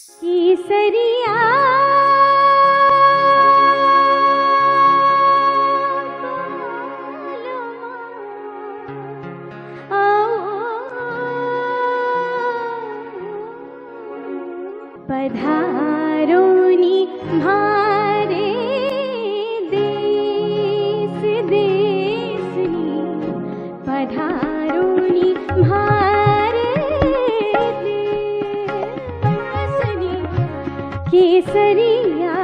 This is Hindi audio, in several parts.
केसरिया पधारोनी म्हारे देश देशनी पधारोनी म्हारे देशनी केसरिया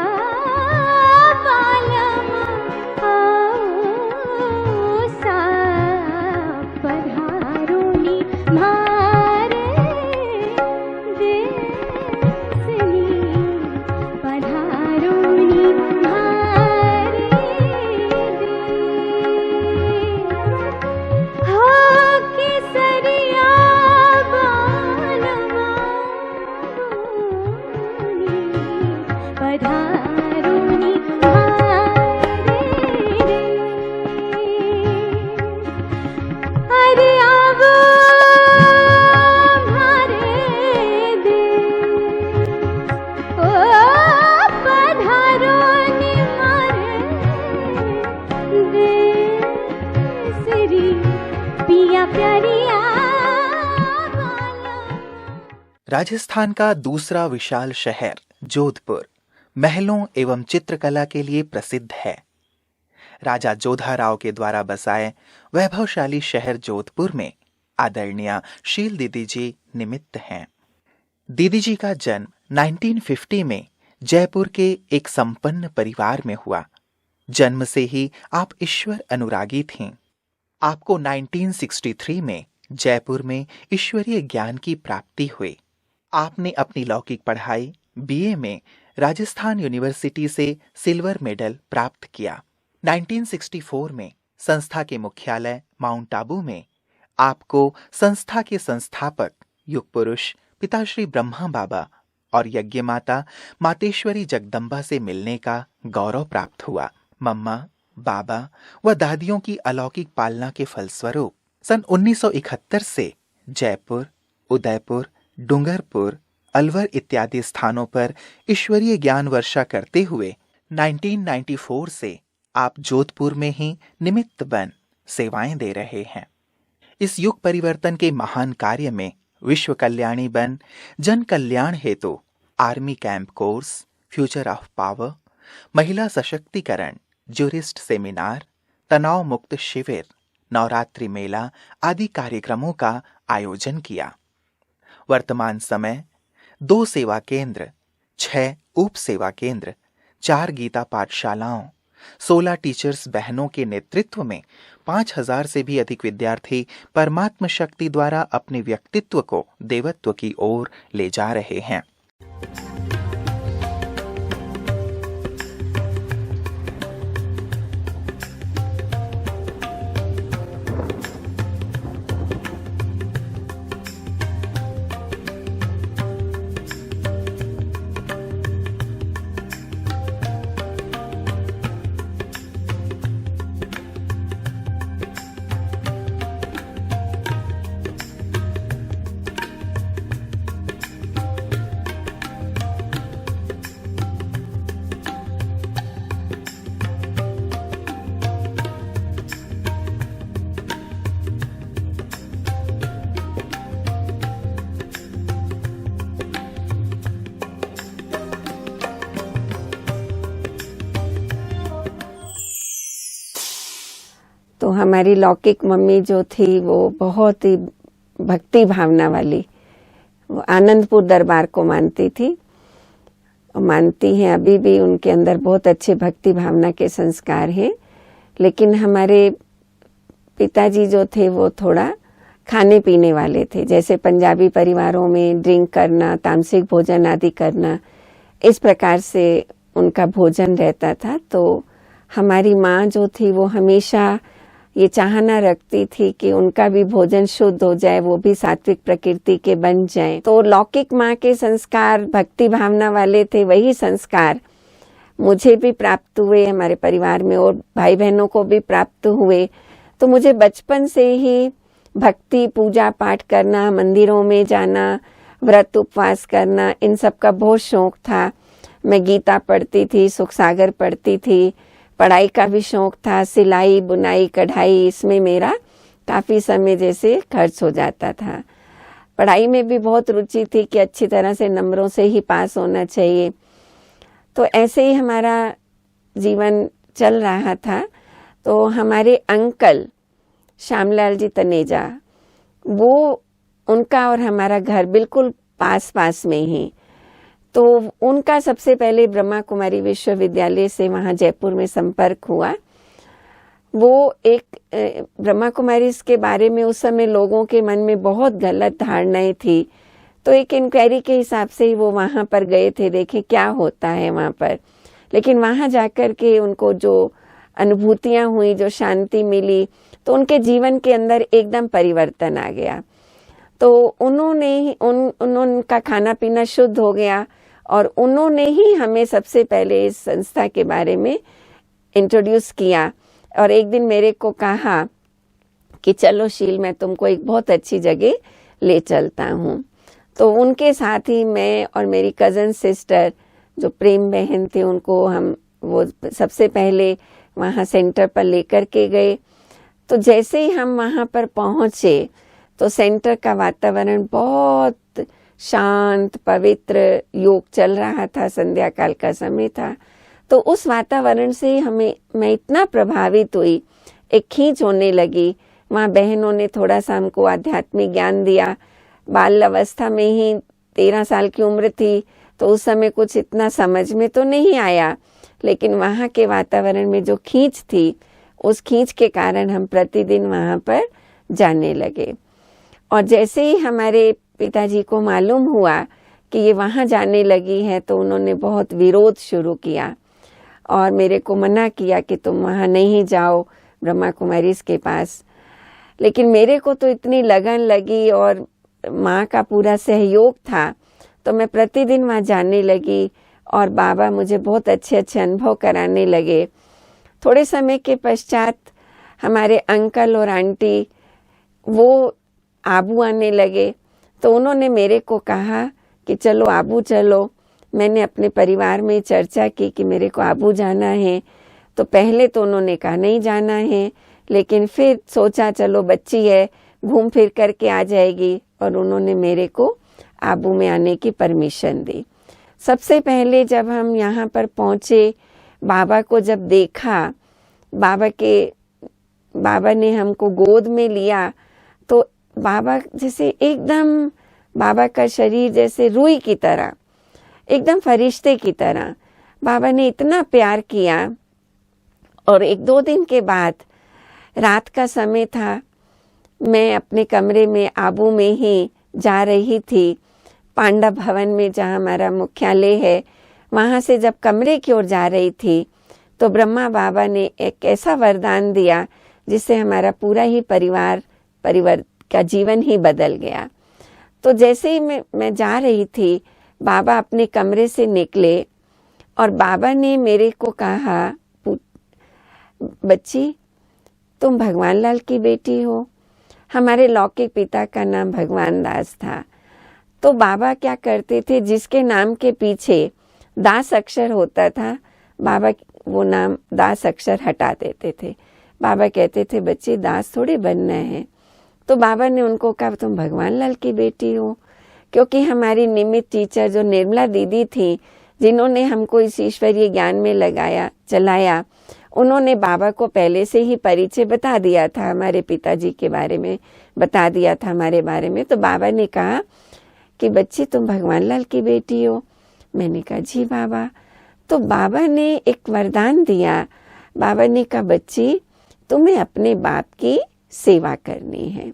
बालम आओ सा पधारोनी म्हारे राजस्थान का दूसरा विशाल शहर जोधपुर महलों एवं चित्रकला के लिए प्रसिद्ध है। राजा जोधाराव के द्वारा बसाए वैभवशाली शहर जोधपुर में आदरणीय शील दीदी जी निमित्त हैं। दीदी जी का जन्म 1950 में जयपुर के एक संपन्न परिवार में हुआ। जन्म से ही आप ईश्वर अनुरागी थीं। आपको 1963 में जयपुर में ईश्वरीय ज्ञान की प्राप्ति हुई। आपने अपनी लौकिक पढ़ाई बीए में राजस्थान यूनिवर्सिटी से सिल्वर मेडल प्राप्त किया। 1964 में संस्था के मुख्यालय माउंट आबू में आपको संस्था के संस्थापक युग पुरुष पिताश्री ब्रह्मा बाबा और यज्ञ माता मातेश्वरी जगदम्बा से मिलने का गौरव प्राप्त हुआ। मम्मा, बाबा व दादियों की अलौकिक पालना के फलस्वरूप सन 1971 से जयपुर, उदयपुर, डूंगरपुर, अलवर इत्यादि स्थानों पर ईश्वरीय ज्ञान वर्षा करते हुए 1994 से आप जोधपुर में ही निमित्त बन सेवाएं दे रहे हैं। इस युग परिवर्तन के महान कार्य में विश्व कल्याणी बन जन कल्याण हेतु army camp course, future of power, महिला सशक्तिकरण, ज्यूरिस्ट सेमिनार, तनाव मुक्त शिविर, नवरात्रि मेला आदि कार्यक्रमों का आयोजन किया। वर्तमान समय 2 सेवा केंद्र, 6 उप सेवा केंद्र, 4 गीता पाठशालाओं, 16 टीचर्स बहनों के नेतृत्व में 5000 से भी अधिक विद्यार्थी परमात्म शक्ति द्वारा अपने व्यक्तित्व को देवत्व की ओर ले जा रहे हैं। तो हमारी लौकिक मम्मी जो थी वो बहुत ही भक्ति भावना वाली, वो आनंदपुर दरबार को मानती थी, मानती हैं अभी भी। उनके अंदर बहुत अच्छे भक्ति भावना के संस्कार हैं। लेकिन हमारे पिताजी जो थे वो थोड़ा खाने पीने वाले थे, जैसे पंजाबी परिवारों में ड्रिंक करना, तामसिक भोजन आदि करना, इस प्रकार से उनका भोजन रहता था। तो हमारी माँ जो थी वो हमेशा ये चाहना रखती थी कि उनका भी भोजन शुद्ध हो जाए, वो भी सात्विक प्रकृति के बन जाएं। तो लौकिक माँ के संस्कार भक्ति भावना वाले थे, वही संस्कार मुझे भी प्राप्त हुए, हमारे परिवार में और भाई बहनों को भी प्राप्त हुए। तो मुझे बचपन से ही भक्ति, पूजा पाठ करना, मंदिरों में जाना, व्रत उपवास करना, इन सब का बहुत शौक था। मैं गीता पढ़ती थी, सुख सागर पढ़ती थी, पढ़ाई का भी शौक था, सिलाई बुनाई कढ़ाई, इसमें मेरा काफ़ी समय जैसे खर्च हो जाता था। पढ़ाई में भी बहुत रुचि थी कि अच्छी तरह से नंबरों से ही पास होना चाहिए। तो ऐसे ही हमारा जीवन चल रहा था। तो हमारे अंकल श्यामलाल जी तनेजा, वो उनका और हमारा घर बिल्कुल पास पास में ही। तो उनका सबसे पहले ब्रह्मा कुमारी विश्वविद्यालय से वहाँ जयपुर में संपर्क हुआ। वो एक ब्रह्मा कुमारी के बारे में उस समय लोगों के मन में बहुत गलत धारणाएं थी। तो एक इंक्वायरी के हिसाब से ही वो वहाँ पर गए थे, देखें क्या होता है वहाँ पर। लेकिन वहाँ जाकर के उनको जो अनुभूतियाँ हुई, जो शांति मिली, तो उनके जीवन के अंदर एकदम परिवर्तन आ गया। तो उनका खाना पीना शुद्ध हो गया और उन्होंने ही हमें सबसे पहले इस संस्था के बारे में इंट्रोड्यूस किया। और एक दिन मेरे को कहा कि चलो शील, मैं तुमको एक बहुत अच्छी जगह ले चलता हूँ। तो उनके साथ ही मैं और मेरी कज़न सिस्टर जो प्रेम बहन थी, उनको हम वो सबसे पहले वहाँ सेंटर पर लेकर के गए। तो जैसे ही हम वहाँ पर पहुँचे तो सेंटर का वातावरण बहुत शांत पवित्र, योग चल रहा था, संध्या काल का समय था। तो उस वातावरण से मैं इतना प्रभावित हुई, एक खींच होने लगी। वहाँ बहनों ने थोड़ा सा हमको आध्यात्मिक ज्ञान दिया। बाल अवस्था में ही 13 साल की उम्र थी, तो उस समय कुछ इतना समझ में तो नहीं आया, लेकिन वहाँ के वातावरण में जो खींच थी, उस खींच के कारण हम प्रतिदिन वहाँ पर जाने लगे। और जैसे ही हमारे पिताजी को मालूम हुआ कि ये वहाँ जाने लगी है, तो उन्होंने बहुत विरोध शुरू किया और मेरे को मना किया कि तुम वहाँ नहीं जाओ ब्रह्मा कुमारी के पास। लेकिन मेरे को तो इतनी लगन लगी और माँ का पूरा सहयोग था, तो मैं प्रतिदिन वहाँ जाने लगी और बाबा मुझे बहुत अच्छे अच्छे अनुभव कराने लगे। थोड़े समय के पश्चात हमारे अंकल और आंटी वो आबू आने लगे, तो उन्होंने मेरे को कहा कि चलो आबू चलो। मैंने अपने परिवार में चर्चा की कि मेरे को आबू जाना है। तो पहले तो उन्होंने कहा नहीं जाना है, लेकिन फिर सोचा चलो बच्ची है, घूम फिर करके आ जाएगी, और उन्होंने मेरे को आबू में आने की परमिशन दी। सबसे पहले जब हम यहाँ पर पहुँचे, बाबा को जब देखा, बाबा ने हमको गोद में लिया, तो बाबा जैसे एकदम, बाबा का शरीर जैसे रूई की तरह, एकदम फरिश्ते की तरह बाबा ने इतना प्यार किया। और 1-2 दिन के बाद रात का समय था, मैं अपने कमरे में आबू में ही जा रही थी, पांडव भवन में जहाँ हमारा मुख्यालय है, वहाँ से जब कमरे की ओर जा रही थी, तो ब्रह्मा बाबा ने एक ऐसा वरदान दिया जिससे हमारा पूरा ही परिवार का जीवन ही बदल गया। तो जैसे ही मैं जा रही थी, बाबा अपने कमरे से निकले और बाबा ने मेरे को कहा, बच्ची तुम भगवान लाल की बेटी हो। हमारे लौकिक पिता का नाम भगवान दास था। तो बाबा क्या करते थे, जिसके नाम के पीछे दास अक्षर होता था, बाबा वो नाम दास अक्षर हटा देते थे। बाबा कहते थे बच्ची दास थोड़ी बनना है। तो बाबा ने उनको कहा तुम भगवान लाल की बेटी हो। क्योंकि हमारी निमित्त टीचर जो निर्मला दीदी थी, जिन्होंने हमको इस ईश्वरीय ज्ञान में चलाया, उन्होंने बाबा को पहले से ही परिचय बता दिया था, हमारे पिताजी के बारे में बता दिया था, हमारे बारे में। तो बाबा ने कहा कि बच्ची तुम भगवान लाल की बेटी हो। मैंने कहा जी बाबा। तो बाबा ने एक वरदान दिया। बाबा ने कहा बच्ची तुम्हें अपने बाप की सेवा करनी है।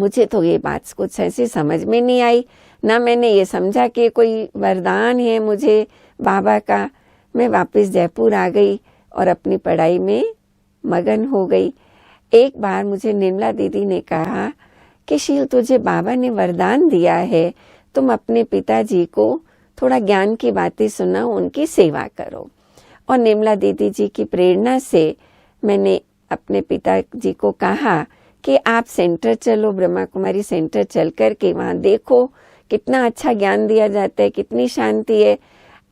मुझे तो ये बात कुछ ऐसी समझ में नहीं आई, ना मैंने ये समझा कि कोई वरदान है मुझे बाबा का। मैं वापस जयपुर आ गई और अपनी पढ़ाई में मगन हो गई। एक बार मुझे निर्मला दीदी ने कहा कि शील, तुझे बाबा ने वरदान दिया है, तुम अपने पिताजी को थोड़ा ज्ञान की बातें सुनाओ, उनकी सेवा करो। और निर्मला दीदी जी की प्रेरणा से मैंने अपने पिताजी को कहा कि आप सेंटर चलो, ब्रह्मा कुमारी सेंटर चल कर के वहाँ देखो कितना अच्छा ज्ञान दिया जाता है, कितनी शांति है।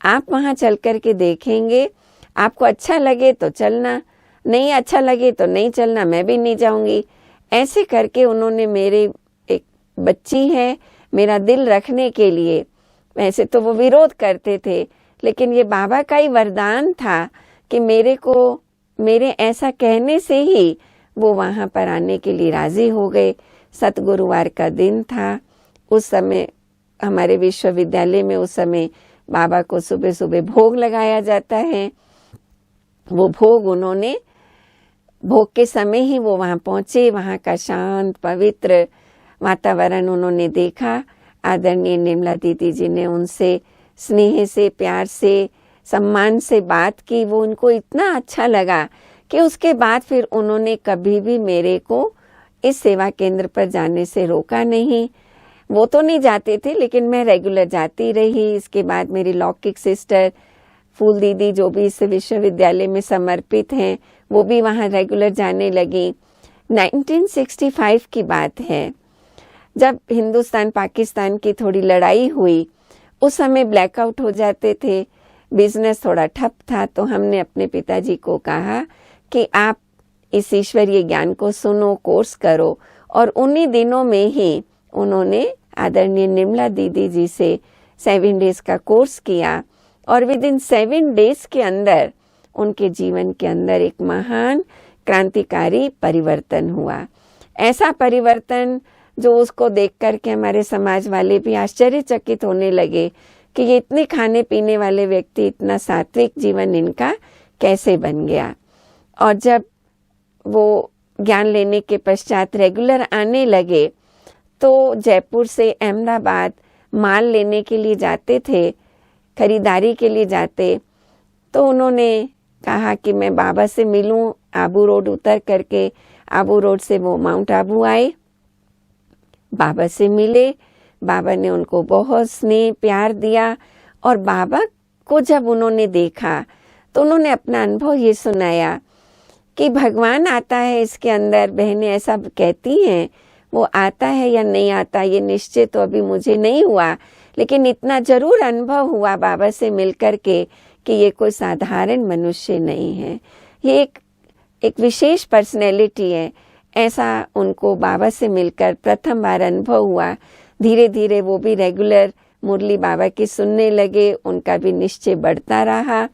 आप वहाँ चल कर के देखेंगे, आपको अच्छा लगे तो चलना, नहीं अच्छा लगे तो नहीं चलना, मैं भी नहीं जाऊंगी। ऐसे करके उन्होंने मेरे, एक बच्ची है, मेरा दिल रखने के लिए, वैसे तो वो विरोध करते थे, लेकिन ये बाबा का ही वरदान था कि मेरे ऐसा कहने से ही वो वहाँ पर आने के लिए राजी हो गए। सतगुरुवार का दिन था। उस समय हमारे विश्वविद्यालय में उस समय बाबा को सुबह सुबह भोग लगाया जाता है। वो भोग के समय ही वो वहाँ पहुंचे। वहाँ का शांत पवित्र वातावरण उन्होंने देखा। आदरणीय निर्मला दीदी जी ने उनसे स्नेह से, प्यार से, सम्मान से बात की। वो उनको इतना अच्छा लगा कि उसके बाद फिर उन्होंने कभी भी मेरे को इस सेवा केंद्र पर जाने से रोका नहीं। वो तो नहीं जाते थे, लेकिन मैं रेगुलर जाती रही। इसके बाद मेरी लौकिक सिस्टर फूल दीदी, जो भी इस विश्वविद्यालय में समर्पित हैं, वो भी वहाँ रेगुलर जाने लगी। 1965 की बात है, जब हिंदुस्तान पाकिस्तान की थोड़ी लड़ाई हुई। उस समय ब्लैकआउट हो जाते थे, बिजनेस थोड़ा ठप था। तो हमने अपने पिताजी को कहा कि आप इस ईश्वरीय ज्ञान को सुनो, कोर्स करो। और उन्हीं दिनों में ही उन्होंने आदरणीय निर्मला दीदी जी से 7 डेज का कोर्स किया। और विद इन 7 डेज के अंदर उनके जीवन के अंदर एक महान क्रांतिकारी परिवर्तन हुआ। ऐसा परिवर्तन जो उसको देख कर के हमारे समाज वाले भी आश्चर्यचकित होने लगे कि ये इतने खाने पीने वाले व्यक्ति, इतना सात्विक जीवन इनका कैसे बन गया। और जब वो ज्ञान लेने के पश्चात रेगुलर आने लगे तो जयपुर से अहमदाबाद माल लेने के लिए जाते थे, खरीदारी के लिए जाते। तो उन्होंने कहा कि मैं बाबा से मिलूं। आबू रोड उतर करके आबू रोड से वो माउंट आबू आए, बाबा से मिले। बाबा ने उनको बहुत स्नेह प्यार दिया। और बाबा को जब उन्होंने देखा तो उन्होंने अपना अनुभव ये सुनाया कि भगवान आता है इसके अंदर। बहनें ऐसा कहती हैं, वो आता है या नहीं आता ये निश्चय तो अभी मुझे नहीं हुआ, लेकिन इतना जरूर अनुभव हुआ बाबा से मिलकर के कि ये कोई साधारण मनुष्य नहीं है, ये एक विशेष पर्सनैलिटी है। ऐसा उनको बाबा से मिलकर प्रथम बार अनुभव हुआ। धीरे धीरे वो भी रेगुलर मुरली बाबा की सुनने लगे, उनका भी निश्चय बढ़ता रहा।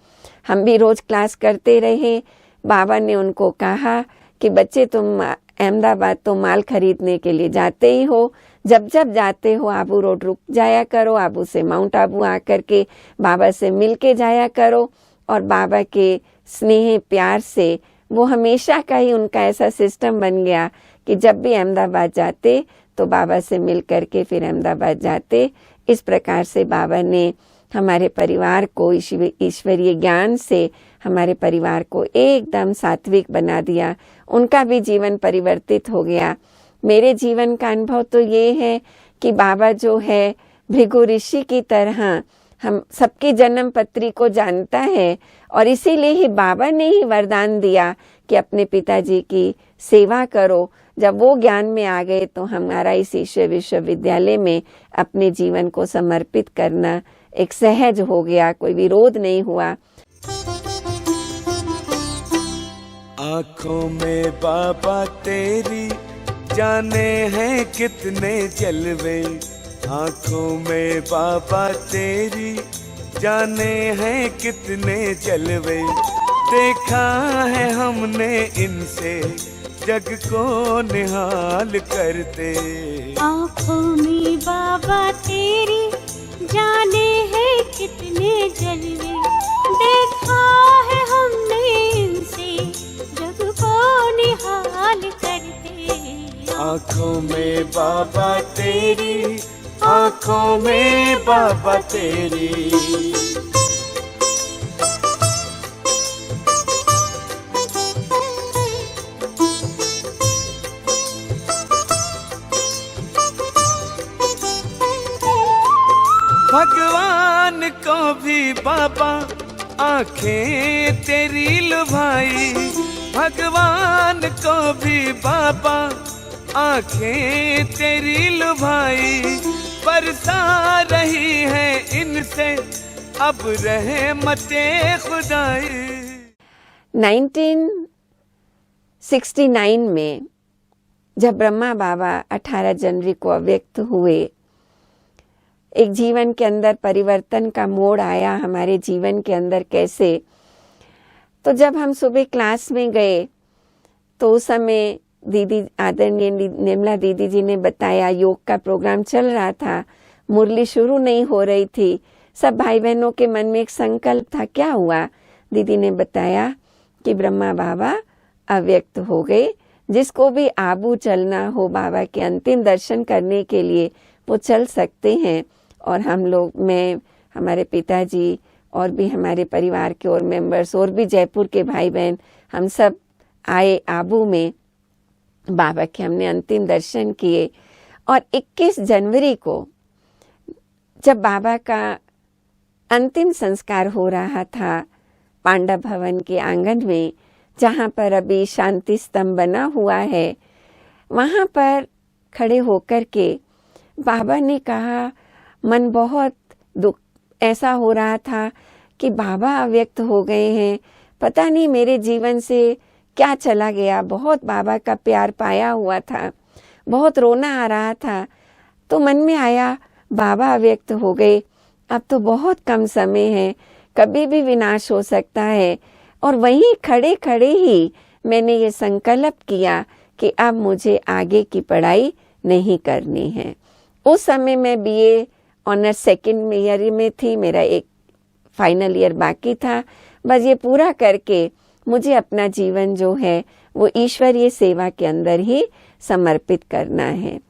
हम भी रोज क्लास करते रहे। बाबा ने उनको कहा कि बच्चे, तुम अहमदाबाद तो माल खरीदने के लिए जाते ही हो, जब जब जाते हो आबू रोड रुक जाया करो, आबू से माउंट आबू आकर के बाबा से मिल के जाया करो। और बाबा के स्नेह प्यार से वो हमेशा का ही उनका ऐसा सिस्टम बन गया कि जब भी अहमदाबाद जाते तो बाबा से मिल करके फिर अहमदाबाद जाते। इस प्रकार से बाबा ने हमारे परिवार को ईश्वरीय ज्ञान से हमारे परिवार को एकदम सात्विक बना दिया। उनका भी जीवन परिवर्तित हो गया। मेरे जीवन का अनुभव तो ये है कि बाबा जो है भृगु ऋषि की तरह हम सबकी जन्म पत्री को जानता है। और इसीलिए ही बाबा ने ही वरदान दिया कि अपने पिताजी की सेवा करो। जब वो ज्ञान में आ गए तो हमारा इस ईश्वर विश्वविद्यालय में अपने जीवन को समर्पित करना एक सहज हो गया, कोई विरोध नहीं हुआ। आँखों में बाबा तेरी जाने हैं कितने जलवे, आँखों में बाबा तेरी जाने हैं कितने जलवे, देखा है हमने इनसे जग को निहाल करते। आँखों में बाबा तेरी जाने हैं कितने जलवे, देखा है हमने इनसे जग को निहाल करते। आँखों में बाबा तेरी, आँखों में बाबा तेरी। भगवान को भी बाबा आंखें तेरी लुभाई, भगवान को भी बाबा आंखें तेरी लुभाई। बरसा रही है इनसे अब रहमते खुदाई। 1969 में जब ब्रह्मा बाबा 18 जनवरी को अव्यक्त हुए, एक जीवन के अंदर परिवर्तन का मोड़ आया हमारे जीवन के अंदर। कैसे? तो जब हम सुबह क्लास में गए तो उस समय दीदी आदरणीय निर्मला दीदी जी ने बताया, योग का प्रोग्राम चल रहा था, मुरली शुरू नहीं हो रही थी। सब भाई बहनों के मन में एक संकल्प था। क्या हुआ? दीदी ने बताया कि ब्रह्मा बाबा अव्यक्त हो गए। जिसको भी आबू चलना हो बाबा के अंतिम दर्शन करने के लिए वो चल सकते हैं। और हम लोग, मैं, हमारे पिताजी और भी हमारे परिवार के और मेंबर्स और भी जयपुर के भाई बहन, हम सब आए आबू में। बाबा के हमने अंतिम दर्शन किए। और 21 जनवरी को जब बाबा का अंतिम संस्कार हो रहा था पांडव भवन के आंगन में, जहाँ पर अभी शांति स्तंभ बना हुआ है, वहाँ पर खड़े होकर के बाबा ने कहा, मन बहुत दुख ऐसा हो रहा था कि बाबा अव्यक्त हो गए हैं, पता नहीं मेरे जीवन से क्या चला गया। बहुत बाबा का प्यार पाया हुआ था, बहुत रोना आ रहा था। तो मन में आया, बाबा अव्यक्त हो गए, अब तो बहुत कम समय है, कभी भी विनाश हो सकता है। और वहीं खड़े खड़े ही मैंने ये संकल्प किया कि अब मुझे आगे की पढ़ाई नहीं करनी है। उस समय मैं बीए ऑनर्स सेकंड ईयर में थी, मेरा एक फाइनल ईयर बाकी था। बस ये पूरा करके मुझे अपना जीवन जो है वो ईश्वरीय सेवा के अंदर ही समर्पित करना है।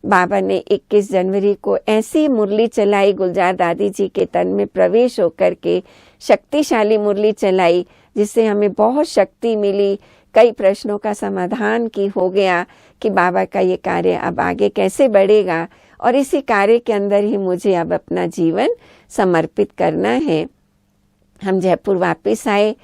बाबा ने 21 जनवरी को ऐसी मुरली चलाई, गुलजार दादी जी के तन में प्रवेश होकर के शक्तिशाली मुरली चलाई, जिससे हमें बहुत शक्ति मिली। कई प्रश्नों का समाधान की हो गया कि बाबा का ये कार्य अब आगे कैसे बढ़ेगा, और इसी कार्य के अंदर ही मुझे अब अपना जीवन समर्पित करना है। हम जयपुर वापस आए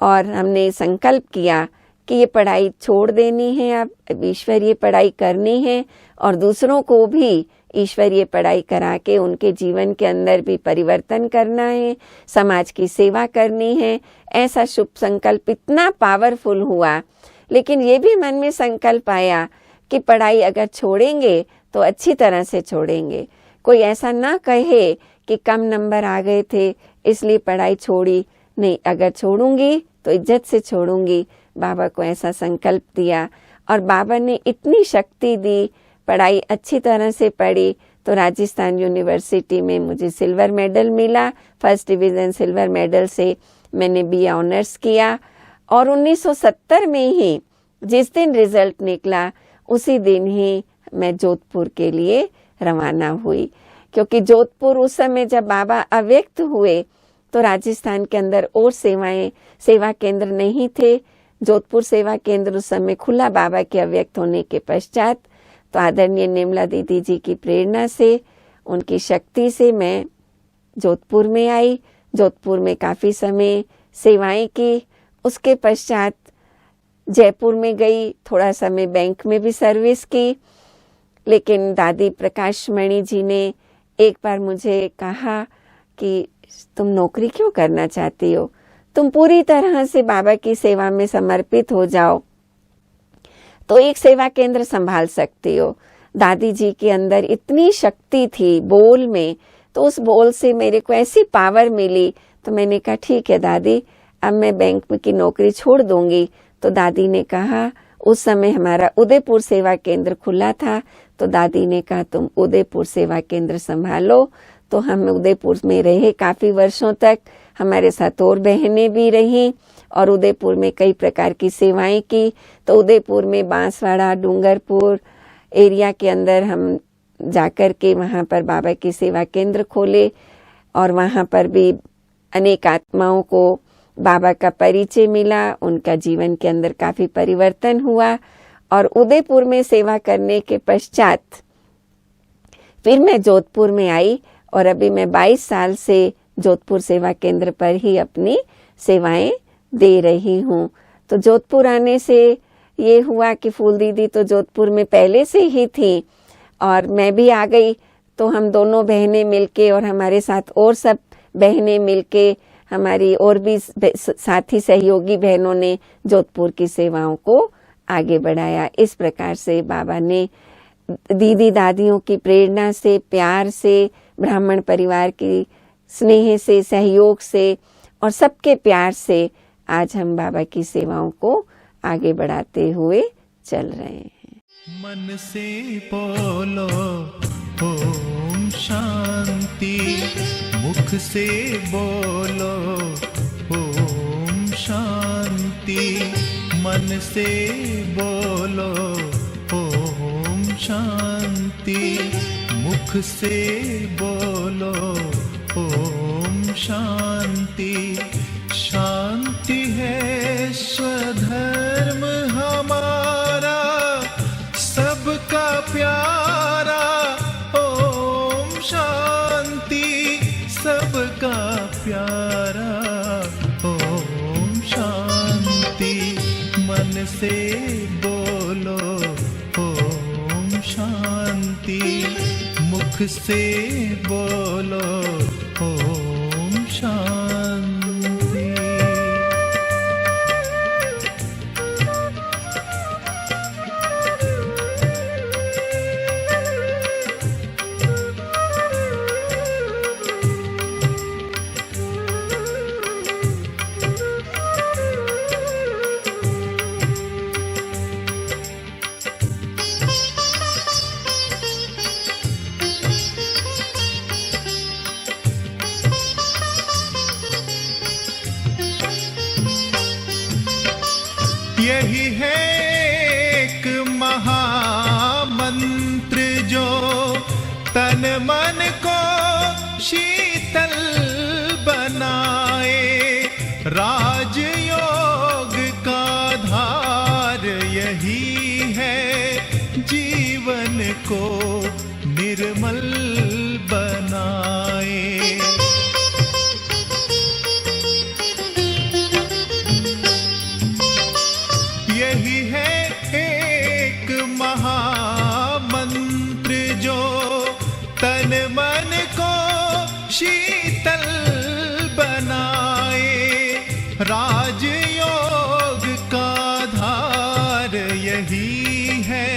और हमने संकल्प किया कि ये पढ़ाई छोड़ देनी है, अब ईश्वरीय पढ़ाई करनी है और दूसरों को भी ईश्वरीय पढ़ाई करा के उनके जीवन के अंदर भी परिवर्तन करना है, समाज की सेवा करनी है। ऐसा शुभ संकल्प इतना पावरफुल हुआ। लेकिन ये भी मन में संकल्प आया कि पढ़ाई अगर छोड़ेंगे तो अच्छी तरह से छोड़ेंगे। कोई ऐसा ना कहे कि कम नंबर आ गए थे इसलिए पढ़ाई छोड़ी, नहीं, अगर छोड़ूंगी तो इज्जत से छोड़ूंगी। बाबा को ऐसा संकल्प दिया और बाबा ने इतनी शक्ति दी, पढ़ाई अच्छी तरह से पढ़ी तो राजस्थान यूनिवर्सिटी में मुझे सिल्वर मेडल मिला। फर्स्ट डिवीज़न सिल्वर मेडल से मैंने बीए ऑनर्स किया। और 1970 में ही जिस दिन रिजल्ट निकला उसी दिन ही मैं जोधपुर के लिए रवाना हुई, क्योंकि जोधपुर उस समय जब बाबा अव्यक्त हुए तो राजस्थान के अंदर और सेवा केंद्र नहीं थे। जोधपुर सेवा केंद्र उस समय खुला बाबा के अव्यक्त होने के पश्चात। तो आदरणीय निर्मला दीदी जी की प्रेरणा से, उनकी शक्ति से मैं जोधपुर में आई। जोधपुर में काफ़ी समय सेवाएं की। उसके पश्चात जयपुर में गई, थोड़ा समय बैंक में भी सर्विस की। लेकिन दादी प्रकाश मणि जी ने एक बार मुझे कहा कि तुम नौकरी क्यों करना चाहती हो, तुम पूरी तरह से बाबा की सेवा में समर्पित हो जाओ तो एक सेवा केंद्र संभाल सकती हो। दादी जी के अंदर इतनी शक्ति थी बोल में, तो उस बोल से मेरे को ऐसी पावर मिली। तो मैंने कहा ठीक है दादी, अब मैं बैंक की नौकरी छोड़ दूंगी। तो दादी ने कहा, उस समय हमारा उदयपुर सेवा केंद्र खुला था, तो दादी ने कहा तुम उदयपुर सेवा केंद्र संभालो। तो हम उदयपुर में रहे काफ़ी वर्षों तक। हमारे साथ और बहनें भी रहीं और उदयपुर में कई प्रकार की सेवाएं की। तो उदयपुर में बांसवाड़ा, डूंगरपुर, एरिया के अंदर हम जाकर के वहाँ पर बाबा की सेवा केंद्र खोले और वहाँ पर भी अनेक आत्माओं को बाबा का परिचय मिला, उनका जीवन के अंदर काफ़ी परिवर्तन हुआ। और उदयपुर में सेवा करने के पश्चात फिर मैं जोधपुर में आई और अभी मैं 22 साल से जोधपुर सेवा केंद्र पर ही अपनी सेवाएं दे रही हूँ। तो जोधपुर आने से ये हुआ कि फूल दीदी तो जोधपुर में पहले से ही थी और मैं भी आ गई, तो हम दोनों बहनें मिलके और हमारे साथ और सब बहनें मिलके, हमारी और भी साथी सहयोगी बहनों ने जोधपुर की सेवाओं को आगे बढ़ाया। इस प्रकार से बाबा ने दीदी दादियों की प्रेरणा से, प्यार से, ब्राह्मण परिवार की स्नेह से, सहयोग से और सबके प्यार से आज हम बाबा की सेवाओं को आगे बढ़ाते हुए चल रहे हैं। मन से बोलो ओम शांति, मुख से बोलो ओम शांति, मन से बोलो ओम शांति, मुख से बोलो ओम शांति। शांति है स्वधर्म हमारा, सबका प्यारा ओम शांति, सबका प्यारा ओम शांति। मन से बोलो ओम शांति, मुख से बोलो ओम शांति। यही है एक महामंत्र जो तन मन को शीतल बनाए, राजयोग का धार यही है जीवन को निर्मल बनाए। यही है एक महामंत्र जो तन मन को शीतल बनाए, राजयोग का धार यही है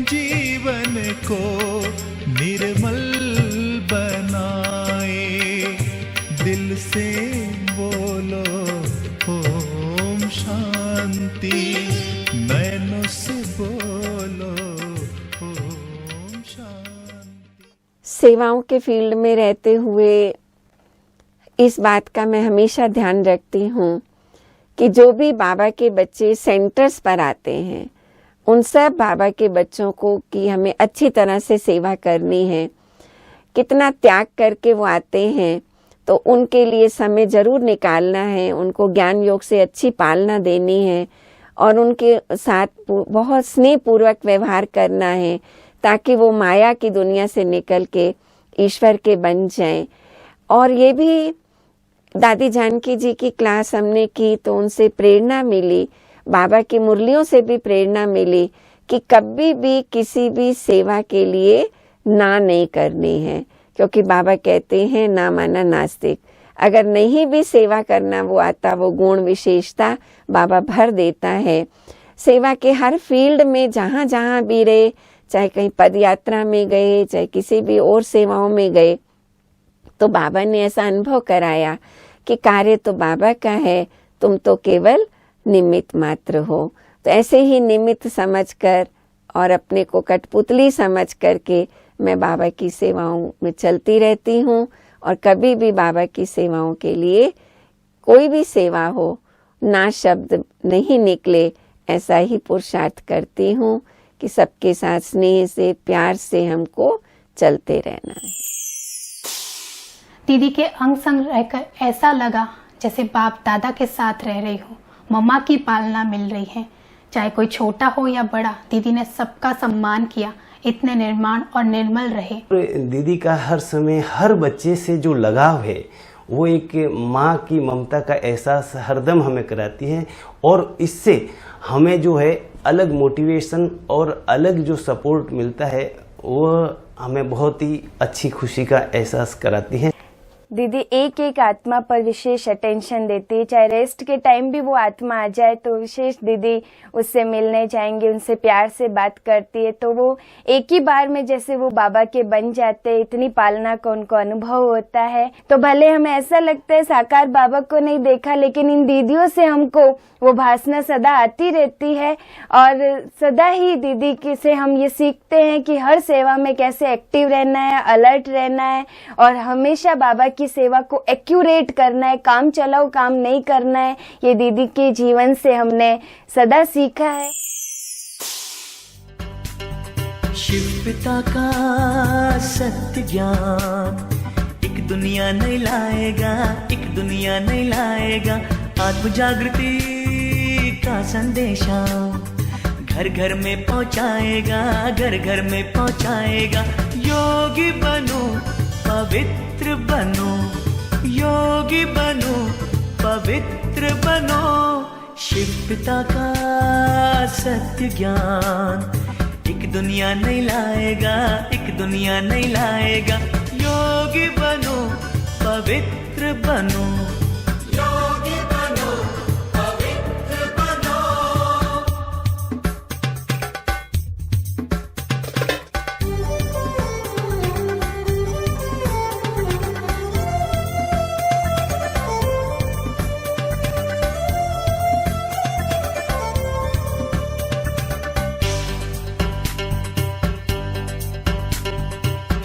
जीवन को निर्मल बनाए। दिल से बोलो ओम शांति, नैनों से बोलो ओम शांति। सेवाओं के फील्ड में रहते हुए इस बात का मैं हमेशा ध्यान रखती हूँ कि जो भी बाबा के बच्चे सेंटर्स पर आते हैं, उन सब बाबा के बच्चों को कि हमें अच्छी तरह से सेवा करनी है, कितना त्याग करके वो आते हैं, तो उनके लिए समय जरूर निकालना है, उनको ज्ञान योग से अच्छी पालना देनी है और उनके साथ बहुत स्नेह पूर्वक व्यवहार करना है ताकि वो माया की दुनिया से निकल के ईश्वर के बन जाएं। और ये भी दादी जानकी जी की क्लास हमने की तो उनसे प्रेरणा मिली, बाबा की मुरलियों से भी प्रेरणा मिली कि कभी भी किसी भी सेवा के लिए ना नहीं करनी है, क्योंकि बाबा कहते हैं ना माना नास्तिक। अगर नहीं भी सेवा करना वो आता, वो गुण विशेषता बाबा भर देता है। सेवा के हर फील्ड में जहाँ जहाँ भी रहे, चाहे कहीं पद यात्रा में गए, चाहे किसी भी और सेवाओं में गए, तो बाबा ने ऐसा अनुभव कराया कि कार्य तो बाबा का है, तुम तो केवल निमित्त मात्र हो। तो ऐसे ही निमित्त समझकर और अपने को कठपुतली समझ करके मैं बाबा की सेवाओं में चलती रहती हूँ और कभी भी बाबा की सेवाओं के लिए कोई भी सेवा हो ना शब्द नहीं निकले, ऐसा ही पुरुषार्थ करती हूँ कि सबके साथ स्नेह से प्यार से हमको चलते रहना है। दीदी के अंग संग रहकर ऐसा लगा जैसे बाप दादा के साथ रह रही हूँ, मम्मा की पालना मिल रही है। चाहे कोई छोटा हो या बड़ा, दीदी ने सबका सम्मान किया, इतने निर्माण और निर्मल रहे। दीदी का हर समय हर बच्चे से जो लगाव है वो एक माँ की ममता का एहसास हरदम हमें कराती है, और इससे हमें जो है अलग मोटिवेशन और अलग जो सपोर्ट मिलता है वो हमें बहुत ही अच्छी खुशी का एहसास कराती है। दीदी एक एक आत्मा पर विशेष अटेंशन देती है, चाहे रेस्ट के टाइम भी वो आत्मा आ जाए तो विशेष दीदी उससे मिलने जाएंगे, उनसे प्यार से बात करती है, तो वो एक ही बार में जैसे वो बाबा के बन जाते हैं। इतनी पालना का उनको अनुभव होता है। तो भले हमें ऐसा लगता है साकार बाबा को नहीं देखा, लेकिन इन दीदियों से हमको वो भासना सदा आती रहती है, और सदा ही दीदी की से हम ये सीखते हैं कि हर सेवा में कैसे एक्टिव रहना है, अलर्ट रहना है, और हमेशा बाबा की सेवा को एक्यूरेट करना है, काम चलाओ काम नहीं करना है। ये दीदी के जीवन से हमने सदा सीखा है। शिव पिता का सत्य ज्ञान एक दुनिया नहीं लाएगा, एक दुनिया नहीं लाएगा। आत्म जागृति का संदेशा घर घर में पहुंचाएगा, घर घर में पहुंचाएगा। योगी बनो पवित्र बनो, योगी बनो पवित्र बनो। शिव पिता का सत्य ज्ञान एक दुनिया नहीं लाएगा, एक दुनिया नहीं लाएगा। योगी बनो पवित्र बनो, योगी बनो पवित्र बनो।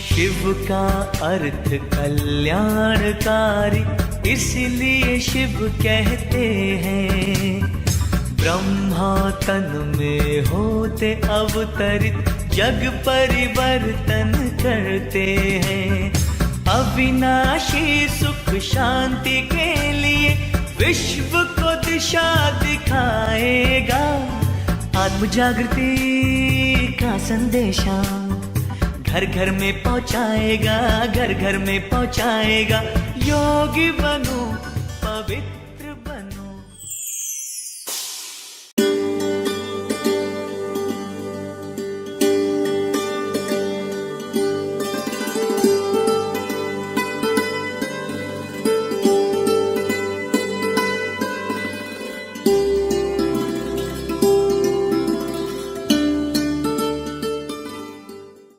शिव का अर्थ कल्याणकारी, इसलिए शिव कहते हैं। ब्रह्मा तन में होते अवतरित, जग परिवर्तन करते हैं। अविनाशी सुख शांति के लिए विश्व को दिशा दिखाएगा। आत्म जागृति का संदेशा घर घर में पहुंचाएगा, घर घर में पहुंचाएगा। योगी बनो पवित्र